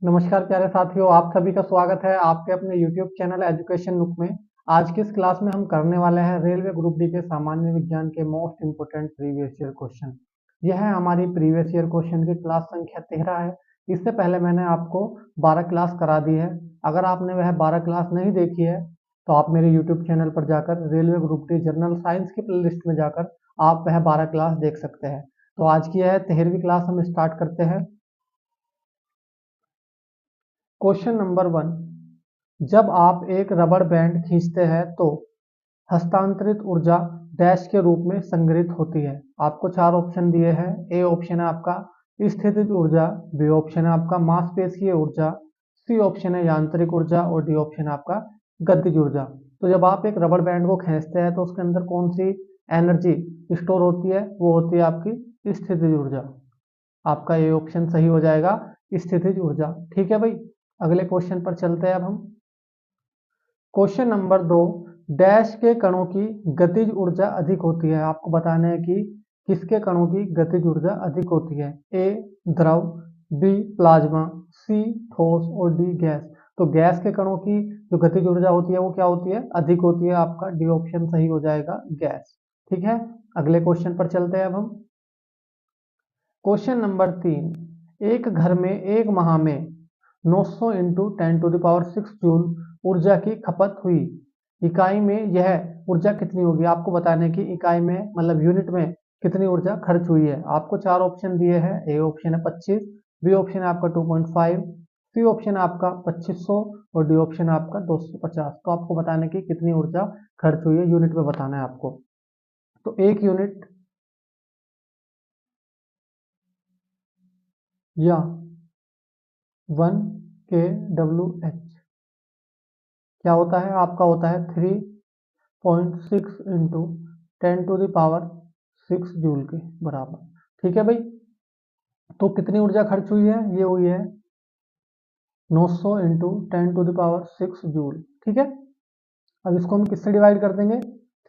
नमस्कार प्यारे साथियों, आप सभी का स्वागत है आपके अपने YouTube चैनल एजुकेशन नुक में। आज की इस क्लास में हम करने वाले हैं रेलवे ग्रुप डी के सामान्य विज्ञान के most important previous year question. यह है हमारी प्रीवियस ईयर क्वेश्चन की क्लास संख्या 13 है। इससे पहले मैंने आपको 12 क्लास करा दी है। अगर आपने वह 12 क्लास नहीं देखी है तो आप मेरे YouTube चैनल पर जाकर railway group D general science की प्ले लिस्ट में जाकर आप वह 12 क्लास देख सकते हैं। तो आज की यह 13वीं क्लास हम स्टार्ट करते हैं। क्वेश्चन नंबर 1, जब आप एक रबड़ बैंड खींचते हैं तो हस्तांतरित ऊर्जा डैश के रूप में संग्रहित होती है। आपको चार ऑप्शन दिए हैं। ए ऑप्शन है आपका स्थितिज ऊर्जा, बी ऑप्शन है आपका मांसपेशीय ऊर्जा, सी ऑप्शन है यांत्रिक ऊर्जा और डी ऑप्शन है आपका गतिज ऊर्जा। तो जब आप एक रबड़ बैंड को खींचते हैं तो उसके अंदर कौन सी एनर्जी स्टोर होती है? वो होती है आपकी स्थितिज ऊर्जा। आपका ये ऑप्शन सही हो जाएगा, स्थितिज ऊर्जा। ठीक है भाई, अगले क्वेश्चन पर चलते हैं अब हम। क्वेश्चन नंबर 2, डैश के कणों की गतिज ऊर्जा अधिक होती है। आपको बताना है कि किसके कणों की गतिज ऊर्जा अधिक होती है। ए द्रव, बी प्लाज्मा, सी ठोस और डी गैस। तो गैस के कणों की जो गतिज ऊर्जा होती है वो क्या होती है? अधिक होती है। आपका डी ऑप्शन सही हो जाएगा, गैस। ठीक है, अगले क्वेश्चन पर चलते हैं अब हम। क्वेश्चन नंबर 3, एक घर में एक माह में 900 इंटू 10⁶ जूल ऊर्जा की खपत हुई। इकाई में यह ऊर्जा कितनी होगी? आपको बताने की इकाई में मतलब यूनिट में कितनी ऊर्जा खर्च हुई है। आपको चार ऑप्शन दिए हैं। ए ऑप्शन है 25, बी ऑप्शन है आपका 2.5, सी ऑप्शन है आपका 2500 और डी ऑप्शन है आपका 250। तो आपको बताने की कितनी ऊर्जा खर्च हुई है, यूनिट में बताना है आपको। तो एक यूनिट या 1 kWh क्या होता है? आपका होता है 3.6 इंटू 10⁶ जूल के बराबर। ठीक है भाई, तो कितनी ऊर्जा खर्च हुई है? ये हुई है 900 इंटू 10⁶ जूल। ठीक है, अब इसको हम किससे डिवाइड कर देंगे?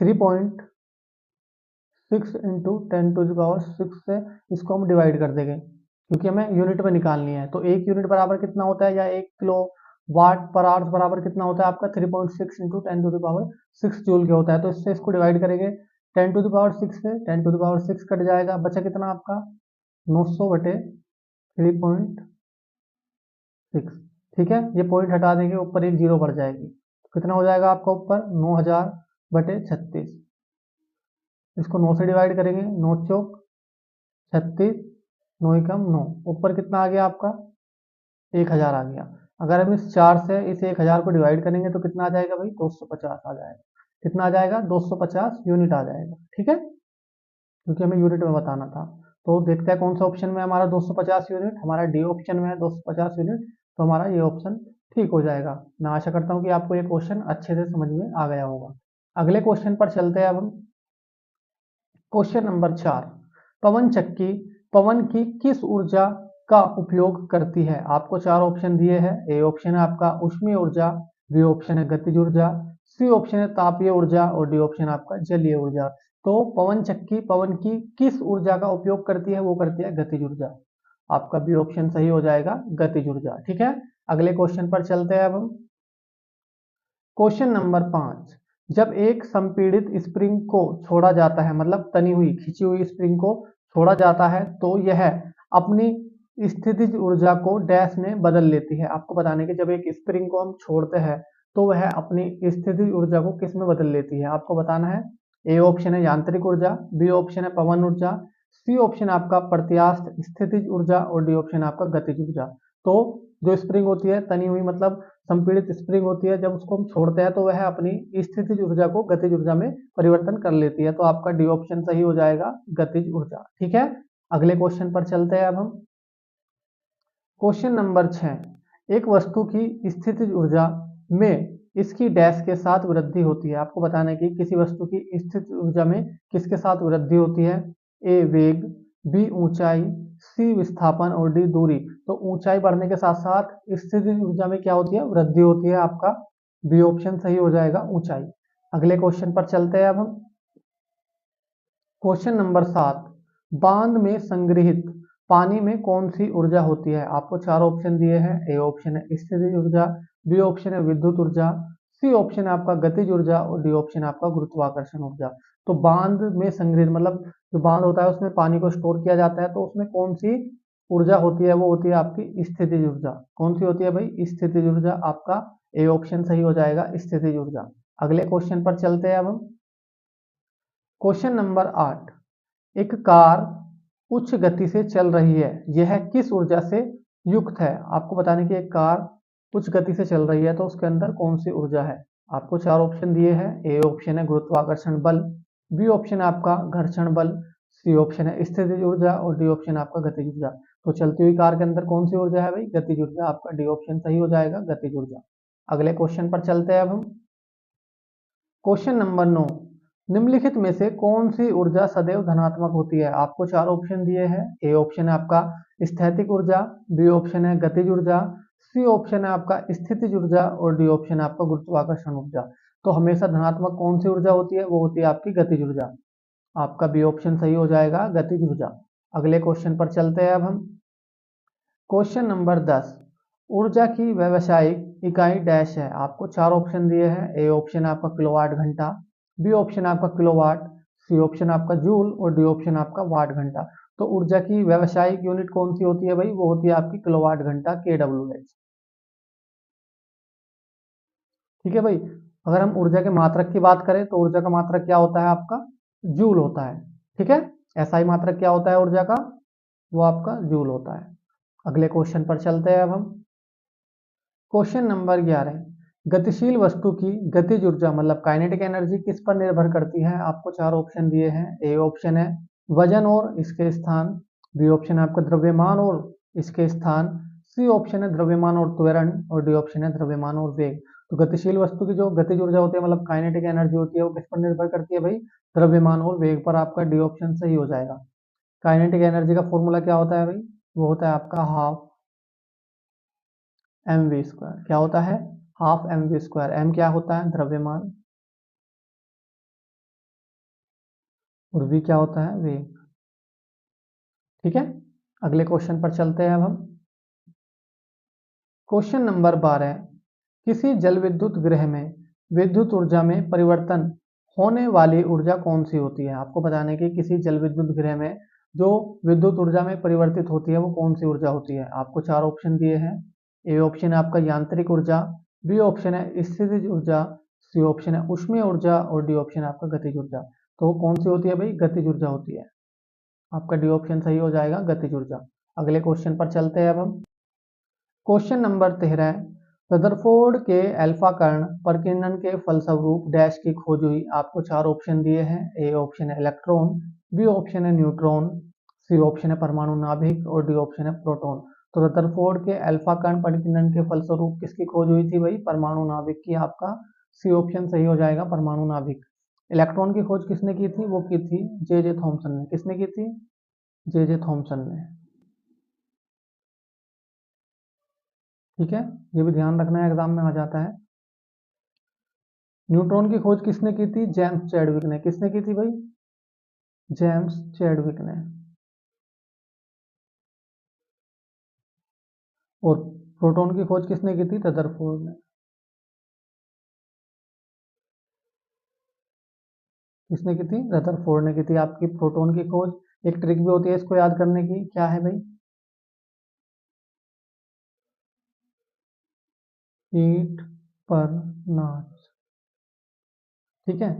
3.6 इंटू 10⁶ से इसको हम डिवाइड कर देंगे, क्योंकि हमें यूनिट में निकालनी है। तो एक यूनिट बराबर कितना होता है, या 1 किलो वाट पर आवर्स बराबर कितना होता है आपका? 3.6 इंटू 10⁶ जूल के होता है। तो इससे इसको डिवाइड करेंगे 10⁶ से 10⁶ कट जाएगा, बचा कितना आपका? 900 बटे 3.6। ठीक है, ये पॉइंट हटा देंगे, ऊपर एक जीरो बढ़ जाएगी। तो कितना हो जाएगा आपका ऊपर? 9000 बटे 36। इसको 9 से डिवाइड करेंगे, 9 चौक 36, 9 एकम 9, ऊपर कितना आ गया आपका? 1000 आ गया। अगर हम इस 4 से इस 1000 को डिवाइड करेंगे तो कितना आ जाएगा भाई? 250 आ जाएगा। कितना आ जाएगा? 250 यूनिट आ जाएगा। ठीक है, क्योंकि हमें यूनिट में बताना था। तो देखते हैं कौन सा ऑप्शन में हमारा 250 यूनिट। हमारा डी ऑप्शन में है 250 यूनिट, तो हमारा ये ऑप्शन ठीक हो जाएगा। मैं आशा करता हूँ कि आपको ये क्वेश्चन अच्छे से समझ में आ गया होगा। अगले क्वेश्चन पर चलते हैं अब हम। क्वेश्चन नंबर 4, पवन चक्की पवन की किस ऊर्जा का उपयोग करती है? आपको चार ऑप्शन दिए हैं। ए ऑप्शन है आपका ऊष्मीय ऊर्जा, बी ऑप्शन है गतिज ऊर्जा, सी ऑप्शन है तापीय ऊर्जा और डी ऑप्शन आपका जलीय ऊर्जा। तो पवन चक्की पवन की किस ऊर्जा का उपयोग करती है? वो करती है गतिज ऊर्जा। आपका बी ऑप्शन सही हो जाएगा, गतिज ऊर्जा। ठीक है, अगले क्वेश्चन पर चलते हैं अब हम। क्वेश्चन नंबर 5, जब एक संपीड़ित स्प्रिंग को छोड़ा जाता है, मतलब तनी हुई खिंची हुई स्प्रिंग को छोड़ा जाता है, तो यह अपनी स्थितिज ऊर्जा को डैश में बदल लेती है। आपको बताने के जब एक स्प्रिंग को हम छोड़ते हैं तो वह अपनी स्थितिज ऊर्जा को किस में बदल लेती है? आपको बताना है। ए ऑप्शन है यांत्रिक ऊर्जा, बी ऑप्शन है पवन ऊर्जा, सी ऑप्शन आपका प्रत्यास्थ स्थितिज ऊर्जा और डी ऑप्शन आपका गतिज ऊर्जा। तो जो स्प्रिंग होती है तनी हुई मतलब संपीड़ित स्प्रिंग होती है, जब उसको हम छोड़ते हैं तो वह अपनी स्थितिज ऊर्जा को गतिज ऊर्जा में परिवर्तन कर लेती है। तो आपका डी ऑप्शन सही हो जाएगा, गतिज ऊर्जा। ठीक है, अगले क्वेश्चन पर चलते हैं अब हम। क्वेश्चन नंबर 6, एक वस्तु की स्थितिज ऊर्जा में इसकी डैश के साथ वृद्धि होती है। आपको बताना है कि किसी वस्तु की स्थितिज ऊर्जा में किसके साथ वृद्धि होती है। ए वेग, बी ऊंचाई, सी विस्थापन और डी दूरी। तो ऊंचाई बढ़ने के साथ साथ स्थितिज ऊर्जा में क्या होती है? वृद्धि होती है। आपका बी ऑप्शन सही हो जाएगा, ऊंचाई। अगले क्वेश्चन पर चलते हैं अब हम। क्वेश्चन नंबर 7, बांध में संग्रहित पानी में कौन सी ऊर्जा होती है? आपको चार ऑप्शन दिए हैं। ए ऑप्शन है स्थितिज ऊर्जा, बी ऑप्शन है विद्युत ऊर्जा, सी ऑप्शन है आपका गतिज ऊर्जा और डी ऑप्शन है आपका गुरुत्वाकर्षण ऊर्जा। तो बांध में संग्रहित मतलब जो बांध होता है उसमें पानी को स्टोर किया जाता है, तो उसमें कौन सी ऊर्जा होती है? वो होती है आपकी स्थितिज ऊर्जा। कौन सी होती है भाई? स्थितिज ऊर्जा। आपका ए ऑप्शन सही हो जाएगा, स्थितिज ऊर्जा। अगले क्वेश्चन पर चलते हैं अब हम। क्वेश्चन नंबर 8, एक कार उच्च गति से चल रही है, यह किस ऊर्जा से युक्त है? आपको बताने की एक कार उच्च गति से चल रही है तो उसके अंदर कौन सी ऊर्जा है? आपको चार ऑप्शन दिए हैं। ए ऑप्शन है गुरुत्वाकर्षण बल, बी ऑप्शन है आपका घर्षण बल, सी ऑप्शन है स्थितिज ऊर्जा और डी ऑप्शन है आपका गतिज ऊर्जा। तो चलती हुई कार के अंदर कौन सी ऊर्जा है भाई? गतिज ऊर्जा। आपका डी ऑप्शन सही हो जाएगा, गतिज ऊर्जा। अगले क्वेश्चन पर चलते हैं अब हम। क्वेश्चन नंबर 9, निम्नलिखित में से कौन सी ऊर्जा सदैव धनात्मक होती है? आपको चार ऑप्शन दिए हैं। ए ऑप्शन है आपका स्थैतिक ऊर्जा, बी ऑप्शन है गतिज ऊर्जा, सी ऑप्शन है आपका स्थितिज ऊर्जा और डी ऑप्शन है आपका गुरुत्वाकर्षण ऊर्जा। तो हमेशा धनात्मक कौन सी ऊर्जा होती है? वो होती है आपकी गतिज ऊर्जा। आपका बी ऑप्शन सही हो जाएगा, गतिज ऊर्जा। अगले क्वेश्चन पर चलते हैं अब हम। क्वेश्चन नंबर 10, ऊर्जा की व्यावसायिक इकाई डैश है। आपको चार ऑप्शन दिए हैं। ए ऑप्शन आपका किलोवाट घंटा, बी ऑप्शन आपका किलोवाट, सी ऑप्शन आपका जूल और डी ऑप्शन आपका वाट घंटा। तो ऊर्जा की व्यावसायिक यूनिट कौन सी होती है भाई? वो होती है आपकी किलोवाट घंटा, KWH। ठीक है भाई। अगर हम ऊर्जा के मात्रक की बात करें तो ऊर्जा का मात्रक क्या होता है? आपका जूल होता है। ठीक है। SI मात्रक क्या होता है ऊर्जा का? वो आपका जूल होता है। अगले क्वेश्चन पर चलते हैं अब हम। क्वेश्चन नंबर 11, गतिशील वस्तु की गतिज ऊर्जा मतलब काइनेटिक एनर्जी किस पर निर्भर करती है? आपको चार ऑप्शन दिए हैं। ए ऑप्शन है वजन और इसके स्थान, बी ऑप्शन है आपका द्रव्यमान और इसके स्थान, सी ऑप्शन है द्रव्यमान और त्वरण और डी ऑप्शन है द्रव्यमान और वेग। तो गतिशील वस्तु की जो गतिज ऊर्जा होती है मतलब काइनेटिक एनर्जी होती है वो किस पर निर्भर करती है भाई? द्रव्यमान और वेग पर। आपका डी ऑप्शन सही हो जाएगा। काइनेटिक एनर्जी का फॉर्मूला क्या होता है भाई? वो होता है आपका हाफ mv²। क्या होता है? Half mv²। m क्या होता है? द्रव्यमान। और v क्या होता है? वेग। ठीक है। अगले क्वेश्चन पर चलते हैं अब हम। क्वेश्चन नंबर 12, किसी जल विद्युत गृह में विद्युत ऊर्जा में परिवर्तन होने वाली ऊर्जा कौन सी होती है? आपको बताने की किसी जल विद्युत गृह में जो विद्युत ऊर्जा में परिवर्तित होती है वो कौन सी ऊर्जा होती है? आपको चार ऑप्शन दिए हैं। ए ऑप्शन है आपका यांत्रिक ऊर्जा, बी ऑप्शन है स्थितिज ऊर्जा, सी ऑप्शन है ऊष्मीय ऊर्जा और डी ऑप्शन है आपका गतिज ऊर्जा। तो वो कौन सी होती है भाई? गतिज ऊर्जा होती है। आपका डी ऑप्शन सही हो जाएगा, गतिज ऊर्जा। अगले क्वेश्चन पर चलते हैं अब हम। क्वेश्चन नंबर 13, रदरफोर्ड के अल्फा कण प्रकीर्णन के फलस्वरूप डैश की खोज हुई। आपको चार ऑप्शन दिए हैं। ए ऑप्शन है इलेक्ट्रॉन, बी ऑप्शन है न्यूट्रॉन, सी ऑप्शन है परमाणु नाभिक और डी ऑप्शन है प्रोटॉन। तो रदरफोर्ड के अल्फा कण प्रकीर्णन के फलस्वरूप किसकी खोज हुई थी भाई? परमाणु नाभिक की। आपका सी ऑप्शन सही हो जाएगा, परमाणु नाभिक। इलेक्ट्रॉन की खोज किसने की थी? वो की थी जे थॉमसन ने। किसने की थी? जे थॉमसन ने। ठीक है। ये भी ध्यान रखना है, एग्जाम में आ जाता है। न्यूट्रॉन की खोज किसने की थी? जेम्स चैडविक ने। किसने की थी भाई? जेम्स चैडविक ने। और प्रोटॉन की खोज किसने की थी? रदरफोर्ड ने। किसने की थी? रदरफोर्ड ने की थी आपकी प्रोटॉन की खोज। एक ट्रिक भी होती है इसको याद करने की, क्या है भाई? ईंट पर नाच। ठीक है।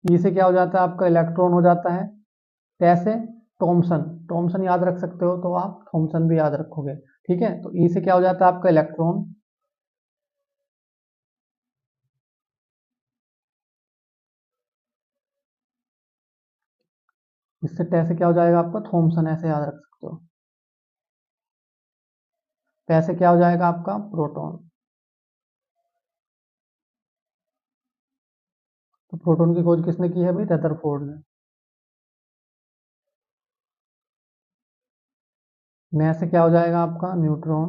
ई से क्या हो जाता है? आपका इलेक्ट्रॉन हो जाता है। कैसे? टॉमसन। टॉमसन याद रख सकते हो तो आप थॉमसन भी याद रखोगे। ठीक है। तो ई से क्या हो जाता है? आपका इलेक्ट्रॉन। इससे टे से क्या हो जाएगा आपका? थॉमसन। ऐसे याद रख सकते हो। पैसे क्या हो जाएगा आपका? प्रोटॉन। तो प्रोटॉन की खोज किसने की है भाई? रदरफोर्ड ने। नया से क्या हो जाएगा आपका? न्यूट्रॉन।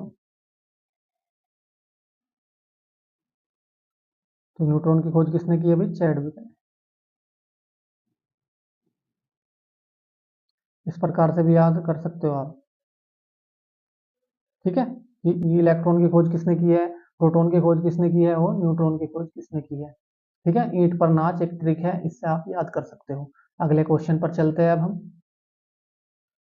तो न्यूट्रॉन की खोज किसने की है भाई? चैडविक ने। इस प्रकार से भी याद कर सकते हो आप। ठीक है, ये इलेक्ट्रॉन की खोज किसने की है, प्रोटॉन की खोज किसने की है और न्यूट्रॉन की खोज किसने की है। ठीक है, ईंट पर नाच एक ट्रिक है, इससे आप याद कर सकते हो। अगले क्वेश्चन पर चलते हैं अब हम।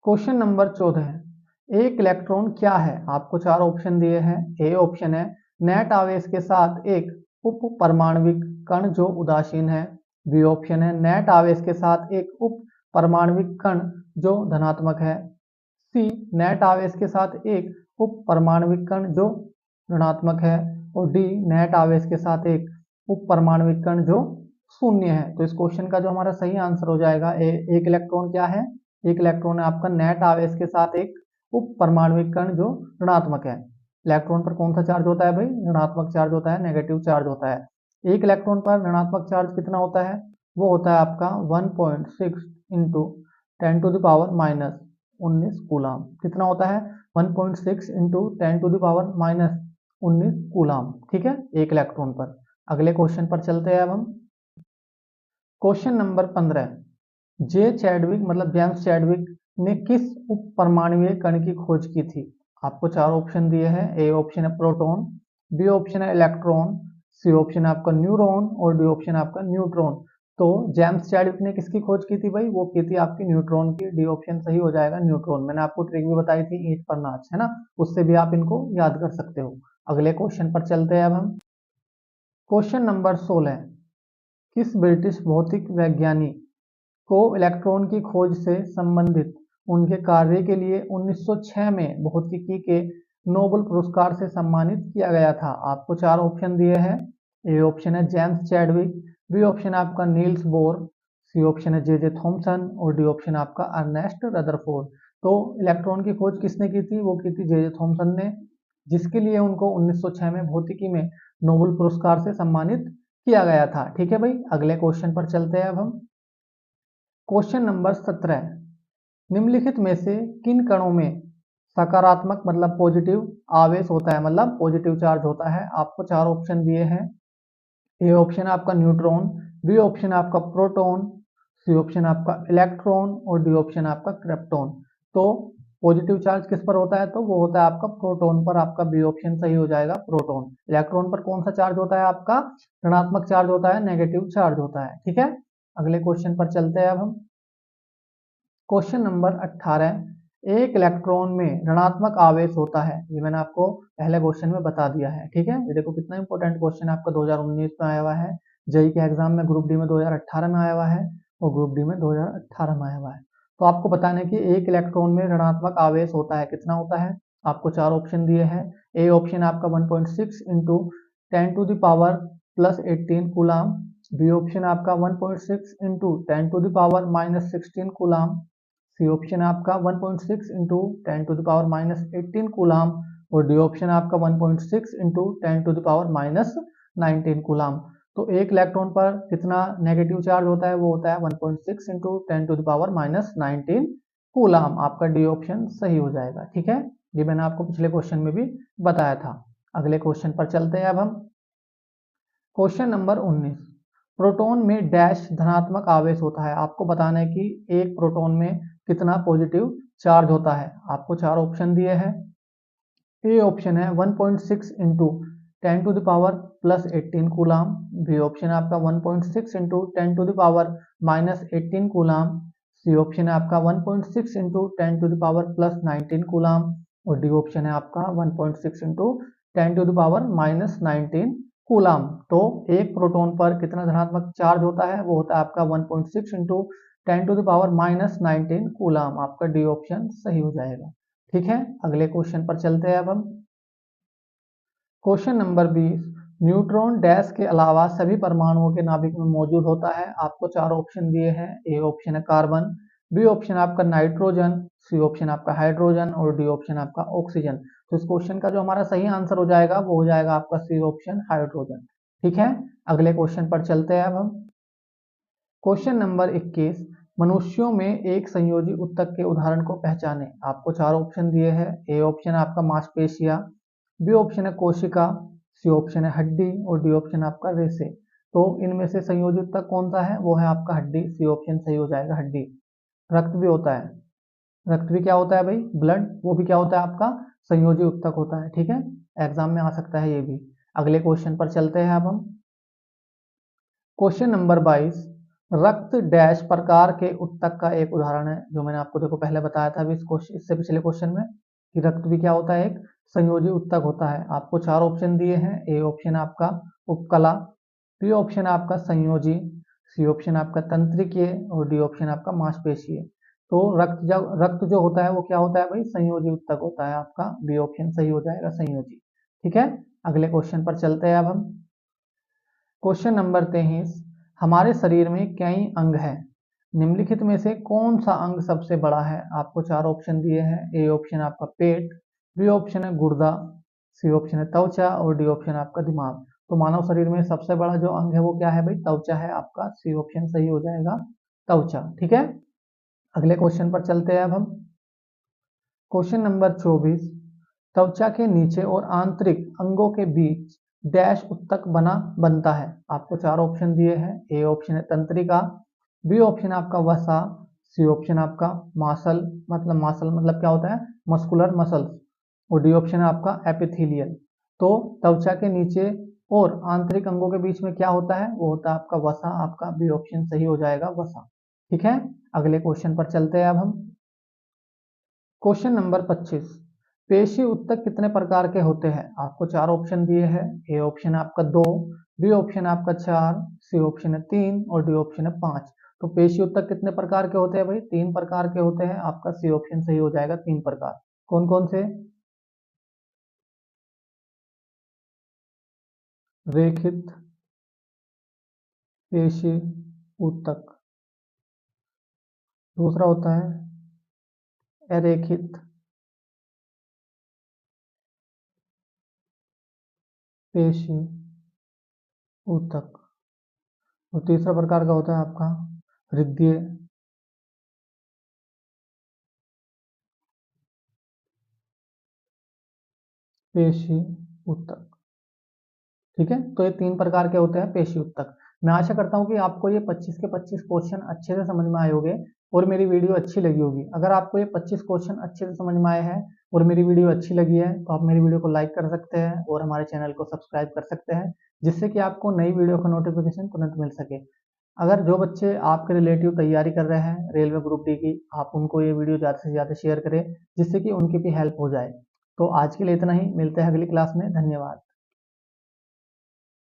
क्वेश्चन नंबर 14 है, एक इलेक्ट्रॉन क्या है। आपको चार ऑप्शन दिए हैं। ए ऑप्शन है नेट आवेश के साथ एक उप परमाणविक कण जो उदासीन है। बी ऑप्शन है नेट आवेश के साथ एक उप परमाणविक कण जो धनात्मक है। सी नेट आवेश के साथ एक उप परमाणविक कण जो ऋणात्मक है। और डी नेट आवेश के साथ एक उप परमाणविक कण जो शून्य है। तो इस क्वेश्चन का जो हमारा सही आंसर हो जाएगा एक इलेक्ट्रॉन क्या है, एक इलेक्ट्रॉन है आपका नेट आवेश के साथ एक उप परमाणविक कण जो ऋणात्मक है। इलेक्ट्रॉन पर कौन सा चार्ज होता है भाई, ऋणात्मक चार्ज होता है, नेगेटिव चार्ज होता है। एक इलेक्ट्रॉन पर ऋणात्मक चार्ज कितना होता है, वो होता है आपका 1.6 इंटू 10⁻⁻19 कूलाम। कितना होता है, 1.6 इंटू 10⁻⁻19 कूलाम। ठीक है, एक इलेक्ट्रॉन पर। अगले क्वेश्चन पर चलते हैं अब हम। क्वेश्चन नंबर 15, जे चैडविक मतलब जेम्स चैडविक ने किस उप परमाणुईय कण की खोज की थी। आपको चार ऑप्शन दिए हैं। ए ऑप्शन है प्रोटॉन, बी ऑप्शन है इलेक्ट्रॉन, सी ऑप्शन है आपका न्यूरॉन और डी ऑप्शन है आपका न्यूट्रॉन। तो जेम्स चैडविक ने किसकी खोज की थी भाई, वो की थी आपकी न्यूट्रॉन की। डी ऑप्शन सही हो जाएगा, न्यूट्रॉन। मैंने आपको ट्रिक भी बताई थी ईंट पर नाच, है ना, उससे भी आप इनको याद कर सकते हो। अगले क्वेश्चन पर चलते हैं अब हम। क्वेश्चन नंबर 16, किस ब्रिटिश भौतिक वैज्ञानिक को इलेक्ट्रॉन की खोज से संबंधित उनके कार्य के लिए 1906 में भौतिकी के नोबेल पुरस्कार से सम्मानित किया गया था। आपको चार ऑप्शन दिए हैं। ए ऑप्शन है जेम्स चैडविक, बी ऑप्शन है आपका नील्स बोर, सी ऑप्शन है जे थॉमसन और डी ऑप्शन आपका अर्नेस्ट रदरफोर्ड। तो इलेक्ट्रॉन की खोज किसने की थी, वो की थी जे थॉमसन ने, जिसके लिए उनको 1906 में भौतिकी में नोबेल पुरस्कार से सम्मानित किया गया था। ठीक है भाई, अगले क्वेश्चन पर चलते हैं अब हम। क्वेश्चन नंबर 17, निम्नलिखित में से किन कणों में सकारात्मक मतलब पॉजिटिव आवेश होता है, मतलब पॉजिटिव चार्ज होता है। आपको चार ऑप्शन दिए हैं। ए ऑप्शन आपका न्यूट्रॉन, बी ऑप्शन आपका प्रोटॉन, सी ऑप्शन आपका इलेक्ट्रॉन और डी ऑप्शन आपका क्रिप्टॉन। तो पॉजिटिव चार्ज किस पर होता है, तो वो होता है आपका प्रोटॉन पर। आपका बी ऑप्शन सही हो जाएगा, प्रोटॉन। इलेक्ट्रॉन पर कौन सा चार्ज होता है आपका, ऋणात्मक चार्ज होता है, नेगेटिव चार्ज होता है। ठीक है, अगले क्वेश्चन पर चलते हैं अब हम। क्वेश्चन नंबर 18, एक इलेक्ट्रॉन में ऋणात्मक आवेश होता है। ये मैंने आपको पहले क्वेश्चन में बता दिया है। ठीक है, ये देखो कितना इंपॉर्टेंट क्वेश्चन आपका 2019 में आया हुआ है, जेई के एग्जाम में ग्रुप डी में 2018 में आया हुआ है और ग्रुप डी में 2018 में आया हुआ है। तो आपको बताना है कि एक इलेक्ट्रॉन में ऋणात्मक आवेश होता है, कितना होता है। आपको चार ऑप्शन दिए हैं। ए ऑप्शन आपका 1.6 इंटू 10⁻+18 कूलाम, बी ऑप्शन आपका 1.6 इंटू 10⁻−16 कूलाम, सी ऑप्शन आपका 1.6 इंटू 10⁻−18 कूलाम और डी ऑप्शन आपका 1.6 इंटू 10⁻−19 कूलाम। तो एक इलेक्ट्रॉन पर कितना नेगेटिव चार्ज होता है, वो होता है 1.6 इंटू 10⁻−19 कूलाम। आपका डी ऑप्शन सही हो जाएगा। ठीक है, ये मैंने आपको पिछले क्वेश्चन में भी बताया था। अगले क्वेश्चन पर चलते हैं अब हम। क्वेश्चन नंबर 19, प्रोटॉन में डैश धनात्मक आवेश होता है। आपको बताना है कि एक प्रोटॉन में कितना पॉजिटिव चार्ज होता है। आपको चार ऑप्शन दिए हैं। ए ऑप्शन है 1.6 इंटू 10⁻+18 कूलाम, बी ऑप्शन है आपका 1.6 इंटू 10⁻−18 कूलाम, सी ऑप्शन है आपका 1.6 इंटू 10⁻+19 कूलाम और डी ऑप्शन है आपका 1.6 इंटू 10⁻−19 कूलाम। तो एक प्रोटॉन पर कितना धनात्मक चार्ज होता है, वो होता है आपका 1.6 इंटू 10⁻−19 कूलाम। आपका डी ऑप्शन सही हो जाएगा। ठीक है, अगले क्वेश्चन पर चलते हैं अब हम। क्वेश्चन नंबर 20, न्यूट्रॉन डैश के अलावा सभी परमाणुओं के नाभिक में मौजूद होता है। आपको चार ऑप्शन दिए हैं। ए ऑप्शन है कार्बन, बी ऑप्शन आपका नाइट्रोजन, सी ऑप्शन आपका हाइड्रोजन और डी ऑप्शन आपका ऑक्सीजन। तो इस क्वेश्चन का जो हमारा सही आंसर हो जाएगा, वो हो जाएगा आपका सी ऑप्शन हाइड्रोजन। ठीक है, अगले क्वेश्चन पर चलते हैं अब हम। क्वेश्चन नंबर 21, मनुष्यों में एक संयोजी ऊतक के उदाहरण को पहचाने। आपको चार ऑप्शन दिए हैं। ए ऑप्शन आपका मांसपेशिया, बी ऑप्शन है कोशिका, सी ऑप्शन है हड्डी और डी ऑप्शन आपका रेशे। तो इनमें से संयोजी ऊतक कौन सा है, वो है आपका हड्डी। सी ऑप्शन सही हो जाएगा, हड्डी। रक्त भी होता है। रक्त भी क्या होता है भाई, ब्लड, वो भी क्या होता है आपका संयोजी उत्तक होता है। ठीक है, एग्जाम में आ सकता है ये भी। अगले क्वेश्चन पर चलते हैं अब हम। क्वेश्चन नंबर 22, रक्त डैश प्रकार के उत्तक का एक उदाहरण है, जो मैंने आपको देखो पहले बताया था अभी इससे पिछले क्वेश्चन में कि रक्त भी क्या होता है, एक संयोजी उत्तक होता है। आपको चार ऑप्शन दिए हैं। ए ऑप्शन आपका उपकला, बी ऑप्शन आपका संयोजी, सी ऑप्शन आपका तंत्रिकीय और डी ऑप्शन आपका मांसपेशीय। तो रक्त जो होता है वो क्या होता है भाई, संयोजी उत्तक होता है। आपका बी ऑप्शन सही हो जाएगा, संयोजी। ठीक है, अगले क्वेश्चन पर चलते हैं अब हम। क्वेश्चन नंबर 23, हमारे शरीर में कई अंग हैं, निम्नलिखित में से कौन सा अंग सबसे बड़ा है। आपको चार ऑप्शन दिए हैं। ए ऑप्शन आपका पेट, बी ऑप्शन है गुर्दा, सी ऑप्शन है त्वचा और डी ऑप्शन आपका दिमाग। तो मानव शरीर में सबसे बड़ा जो अंग है वो क्या है भाई, त्वचा है। आपका सी ऑप्शन सही हो जाएगा, त्वचा। ठीक है, अगले क्वेश्चन पर चलते हैं अब हम। क्वेश्चन नंबर 24, त्वचा के नीचे और आंतरिक अंगों के बीच डैश उत्तक बनता है। आपको चार ऑप्शन दिए हैं। ए ऑप्शन है तंत्रिका, बी ऑप्शन आपका वसा, सी ऑप्शन आपका मासल मतलब क्या होता है, मस्कुलर मसल्स, और डी ऑप्शन है आपका एपिथेलियल। तो त्वचा के नीचे और आंतरिक अंगों के बीच में क्या होता है, वो होता है आपका वसा। आपका बी ऑप्शन सही हो जाएगा, वसा। ठीक है, अगले क्वेश्चन पर चलते हैं अब हम। क्वेश्चन नंबर 25, पेशी उत्तक कितने प्रकार के होते हैं। आपको चार ऑप्शन दिए हैं। ए ऑप्शन है आपका दो, बी ऑप्शन है आपका चार, सी ऑप्शन है तीन और डी ऑप्शन है पांच। तो पेशी उत्तक कितने प्रकार के होते हैं भाई, तीन प्रकार के होते हैं। आपका सी ऑप्शन सही हो जाएगा, तीन प्रकार। कौन कौन से, रेखित पेशी उत्तक, दूसरा होता है अरेखित पेशी उत्तक, और तीसरा प्रकार का होता है आपका हृदय पेशी उत्तक। ठीक है, तो ये तीन प्रकार के होते हैं पेशी उत्तक। मैं आशा करता हूँ कि आपको ये 25 के 25 क्वेश्चन अच्छे से समझ में आए होंगे और मेरी वीडियो अच्छी लगी होगी। अगर आपको ये 25 क्वेश्चन अच्छे से समझ में आए हैं और मेरी वीडियो अच्छी लगी है तो आप मेरी वीडियो को लाइक कर सकते हैं और हमारे चैनल को सब्सक्राइब कर सकते हैं, जिससे कि आपको नई वीडियो का नोटिफिकेशन तुरंत मिल सके। अगर जो बच्चे आपके रिलेटिव तैयारी कर रहे हैं रेलवे ग्रुप डी की, आप उनको ये वीडियो ज़्यादा से ज़्यादा शेयर करें, जिससे कि उनकी भी हेल्प हो जाए। तो आज के लिए इतना ही, मिलते हैं अगली क्लास में। धन्यवाद।